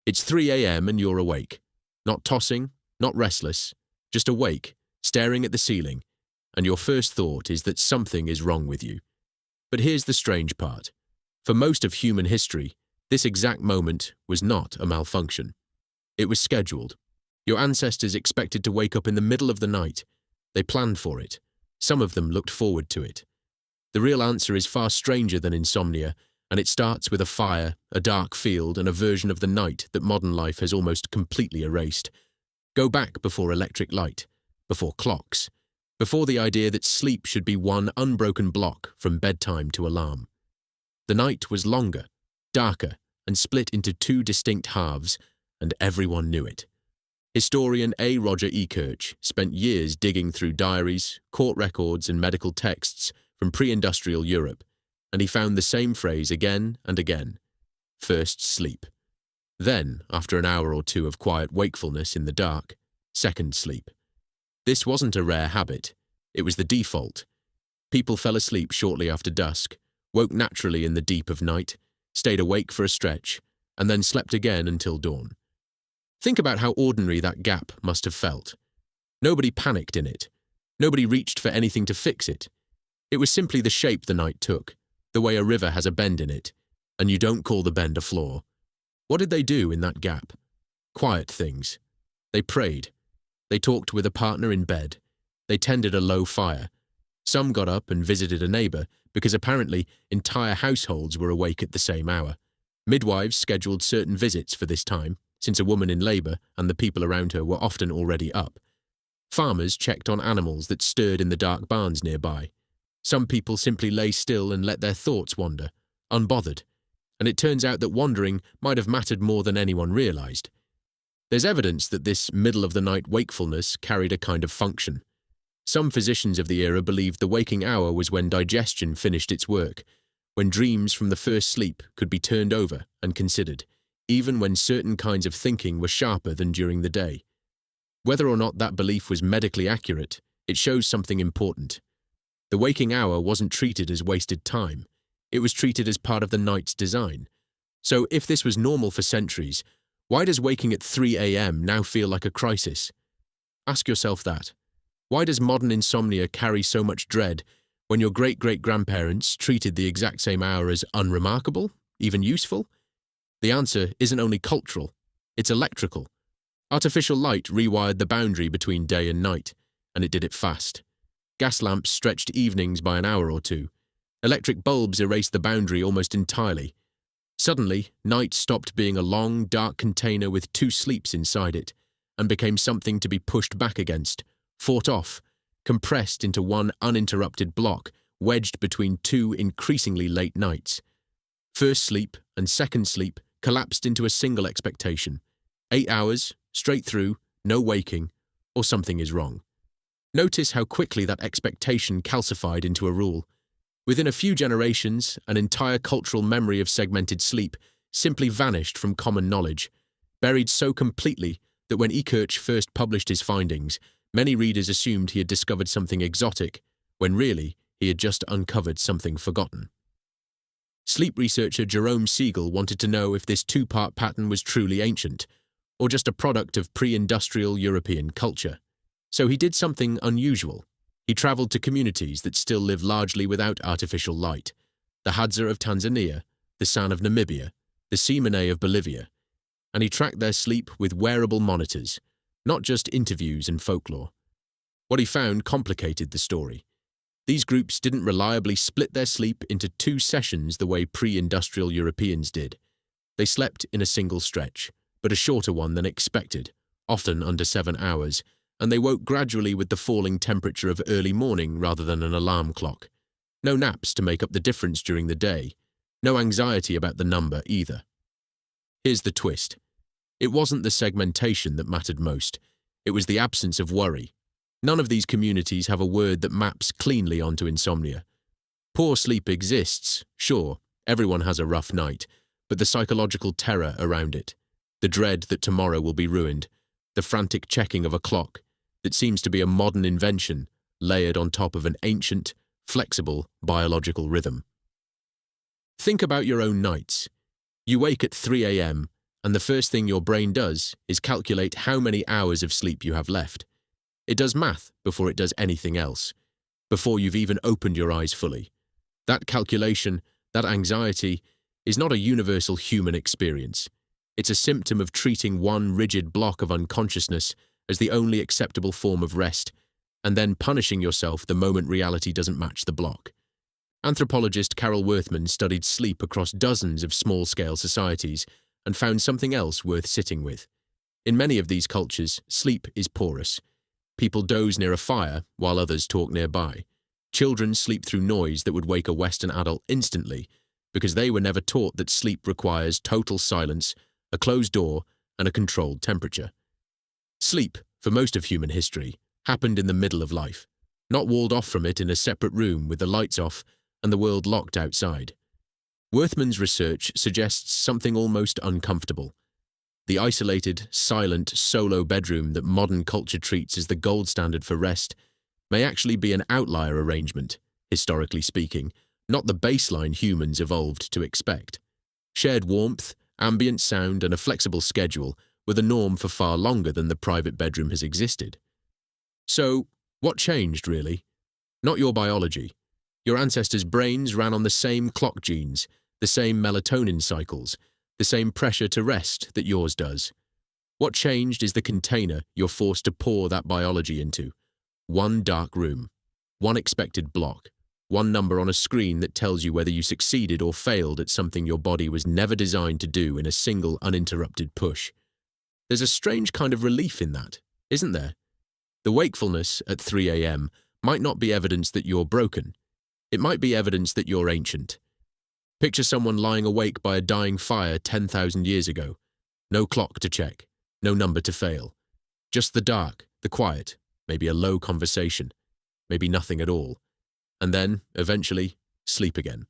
It's 3 a.m. and you're awake. Not tossing, not restless, just awake, staring at the ceiling, and your first thought is that something is wrong with you. But here's the strange part. For most of human history, this exact moment was not a malfunction. It was scheduled. Your ancestors expected to wake up in the middle of the night. They planned for it. Some of them looked forward to it. The real answer is far stranger than insomnia, and it starts with a fire, a dark field, and a version of the night that modern life has almost completely erased. Go back before electric light, before clocks, before the idea that sleep should be one unbroken block from bedtime to alarm. The night was longer, darker, and split into two distinct halves, and everyone knew it. Historian A. Roger E. Kirch spent years digging through diaries, court records, and medical texts from pre-industrial Europe, and he found the same phrase again and again: first sleep. Then, after an hour or two of quiet wakefulness in the dark, second sleep. This wasn't a rare habit. It was the default. People fell asleep shortly after dusk, woke naturally in the deep of night, stayed awake for a stretch, and then slept again until dawn. Think about how ordinary that gap must have felt. Nobody panicked in it. Nobody reached for anything to fix it. It was simply the shape the night took, the way a river has a bend in it, and you don't call the bend a flaw. What did they do in that gap? Quiet things. They prayed. They talked with a partner in bed. They tended a low fire. Some got up and visited a neighbor because apparently entire households were awake at the same hour. Midwives scheduled certain visits for this time, since a woman in labor and the people around her were often already up. Farmers checked on animals that stirred in the dark barns nearby. Some people simply lay still and let their thoughts wander, unbothered. And it turns out that wandering might have mattered more than anyone realized. There's evidence that this middle-of-the-night wakefulness carried a kind of function. Some physicians of the era believed the waking hour was when digestion finished its work, when dreams from the first sleep could be turned over and considered, even when certain kinds of thinking were sharper than during the day. Whether or not that belief was medically accurate, it shows something important. The waking hour wasn't treated as wasted time. It was treated as part of the night's design. So if this was normal for centuries, why does waking at 3 a.m. now feel like a crisis? Ask yourself that. Why does modern insomnia carry so much dread when your great-great-grandparents treated the exact same hour as unremarkable, even useful? The answer isn't only cultural, it's electrical. Artificial light rewired the boundary between day and night, and it did it fast. Gas lamps stretched evenings by an hour or two. Electric bulbs erased the boundary almost entirely. Suddenly, night stopped being a long, dark container with two sleeps inside it, and became something to be pushed back against, fought off, compressed into one uninterrupted block, wedged between two increasingly late nights. First sleep and second sleep collapsed into a single expectation. 8 hours, straight through, no waking, or something is wrong. Notice how quickly that expectation calcified into a rule. Within a few generations, an entire cultural memory of segmented sleep simply vanished from common knowledge, buried so completely that when E. Kirch first published his findings, many readers assumed he had discovered something exotic, when really he had just uncovered something forgotten. Sleep researcher Jerome Siegel wanted to know if this two-part pattern was truly ancient, or just a product of pre-industrial European culture. So he did something unusual. He traveled to communities that still live largely without artificial light: the Hadza of Tanzania, the San of Namibia, the Tsimane of Bolivia, and he tracked their sleep with wearable monitors, not just interviews and folklore. What he found complicated the story. These groups didn't reliably split their sleep into 2 sessions the way pre-industrial Europeans did. They slept in a single stretch, but a shorter one than expected, often under 7 hours, and they woke gradually with the falling temperature of early morning rather than an alarm clock. No naps to make up the difference during the day. No anxiety about the number either. Here's the twist. It wasn't the segmentation that mattered most. It was the absence of worry. None of these communities have a word that maps cleanly onto insomnia. Poor sleep exists, sure, everyone has a rough night, but the psychological terror around it, the dread that tomorrow will be ruined, the frantic checking of a clock that seems to be a modern invention layered on top of an ancient, flexible biological rhythm. Think about your own nights. You wake at 3 a.m., And the first thing your brain does is calculate how many hours of sleep you have left. It does math before it does anything else, before you've even opened your eyes fully. That calculation, that anxiety, is not a universal human experience. It's a symptom of treating one rigid block of unconsciousness as the only acceptable form of rest, and then punishing yourself the moment reality doesn't match the block. Anthropologist Carol Worthman studied sleep across dozens of small-scale societies and found something else worth sitting with. In many of these cultures, sleep is porous. People doze near a fire while others talk nearby. Children sleep through noise that would wake a Western adult instantly because they were never taught that sleep requires total silence, a closed door, and a controlled temperature. Sleep, for most of human history, happened in the middle of life, not walled off from it in a separate room with the lights off and the world locked outside. Worthman's research suggests something almost uncomfortable. The isolated, silent, solo bedroom that modern culture treats as the gold standard for rest may actually be an outlier arrangement, historically speaking, not the baseline humans evolved to expect. Shared warmth, ambient sound, and a flexible schedule were the norm for far longer than the private bedroom has existed. So, what changed, really? Not your biology. Your ancestors' brains ran on the same clock genes, the same melatonin cycles, the same pressure to rest that yours does. What changed is the container you're forced to pour that biology into. One dark room, one expected block, one number on a screen that tells you whether you succeeded or failed at something your body was never designed to do in a single uninterrupted push. There's a strange kind of relief in that, isn't there? The wakefulness at 3 a.m. might not be evidence that you're broken. It might be evidence that you're ancient. Picture someone lying awake by a dying fire 10,000 years ago. No clock to check, no number to fail. Just the dark, the quiet, maybe a low conversation, maybe nothing at all. And then, eventually, sleep again.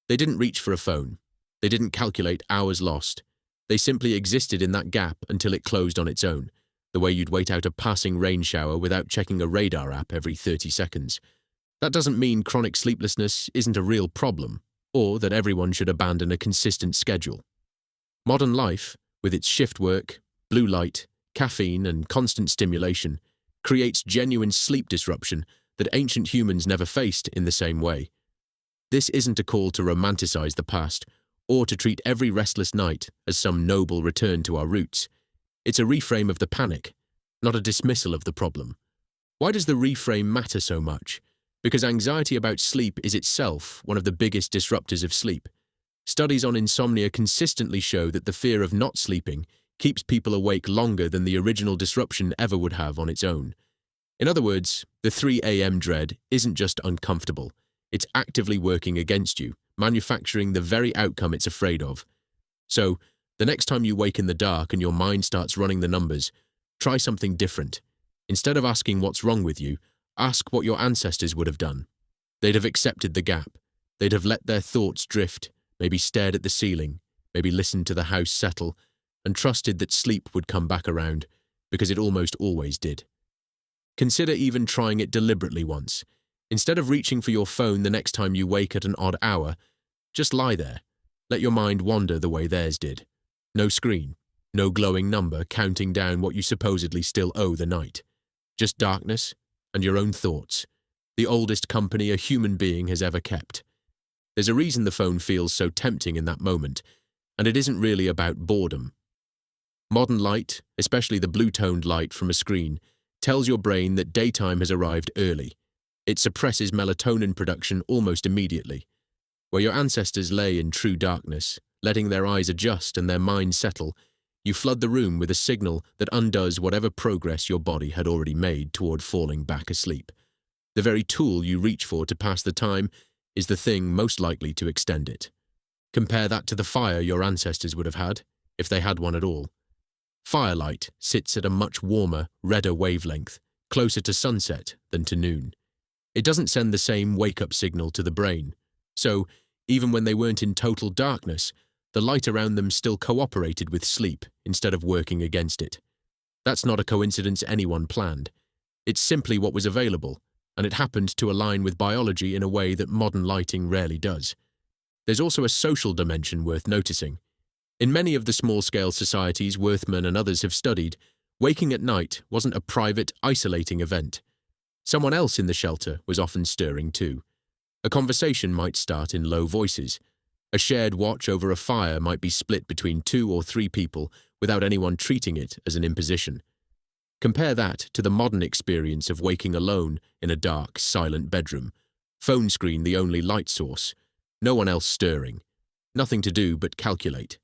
They didn't reach for a phone. They didn't calculate hours lost. They simply existed in that gap until it closed on its own, the way you'd wait out a passing rain shower without checking a radar app every 30 seconds. That doesn't mean chronic sleeplessness isn't a real problem, or that everyone should abandon a consistent schedule. Modern life, with its shift work, blue light, caffeine, and constant stimulation, creates genuine sleep disruption that ancient humans never faced in the same way. This isn't a call to romanticize the past, or to treat every restless night as some noble return to our roots. It's a reframe of the panic, not a dismissal of the problem. Why does the reframe matter so much? Because anxiety about sleep is itself one of the biggest disruptors of sleep. Studies on insomnia consistently show that the fear of not sleeping keeps people awake longer than the original disruption ever would have on its own. In other words, the 3 a.m. dread isn't just uncomfortable, it's actively working against you, manufacturing the very outcome it's afraid of. So, the next time you wake in the dark and your mind starts running the numbers, try something different. Instead of asking what's wrong with you, ask what your ancestors would have done. They'd have accepted the gap. They'd have let their thoughts drift, maybe stared at the ceiling, maybe listened to the house settle, and trusted that sleep would come back around, because it almost always did. Consider even trying it deliberately once. Instead of reaching for your phone the next time you wake at an odd hour, just lie there. Let your mind wander the way theirs did. No screen, no glowing number counting down what you supposedly still owe the night. Just darkness and your own thoughts, the oldest company a human being has ever kept. There's a reason the phone feels so tempting in that moment, and it isn't really about boredom. Modern light, especially the blue-toned light from a screen, tells your brain that daytime has arrived early. It suppresses melatonin production almost immediately. Where your ancestors lay in true darkness, letting their eyes adjust and their minds settle, you flood the room with a signal that undoes whatever progress your body had already made toward falling back asleep. The very tool you reach for to pass the time is the thing most likely to extend it. Compare that to the fire your ancestors would have had, if they had one at all. Firelight sits at a much warmer, redder wavelength, closer to sunset than to noon. It doesn't send the same wake-up signal to the brain. So, even when they weren't in total darkness, the light around them still cooperated with sleep instead of working against it. That's not a coincidence anyone planned. It's simply what was available, and it happened to align with biology in a way that modern lighting rarely does. There's also a social dimension worth noticing. In many of the small-scale societies Worthman and others have studied, waking at night wasn't a private, isolating event. Someone else in the shelter was often stirring too. A conversation might start in low voices. A shared watch over a fire might be split between 2 or 3 people without anyone treating it as an imposition. Compare that to the modern experience of waking alone in a dark, silent bedroom, phone screen the only light source, no one else stirring, nothing to do but calculate.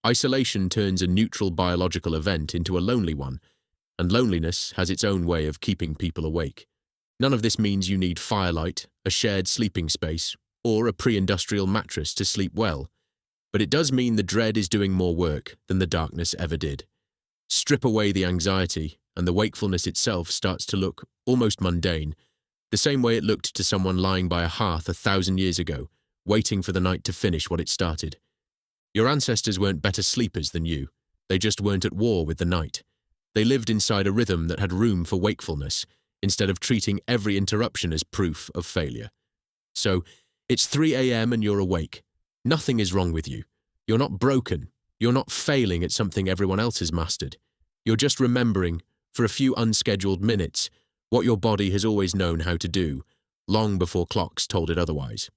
Isolation turns a neutral biological event into a lonely one, and loneliness has its own way of keeping people awake. None of this means you need firelight, a shared sleeping space, or a pre-industrial mattress to sleep well, but it does mean the dread is doing more work than the darkness ever did. Strip away the anxiety, and the wakefulness itself starts to look almost mundane, the same way it looked to someone lying by a hearth 1,000 years ago, waiting for the night to finish what it started. Your ancestors weren't better sleepers than you. They just weren't at war with the night. They lived inside a rhythm that had room for wakefulness, instead of treating every interruption as proof of failure. So, it's 3 a.m. and you're awake. Nothing is wrong with you. You're not broken. You're not failing at something everyone else has mastered. You're just remembering, for a few unscheduled minutes, what your body has always known how to do, long before clocks told it otherwise.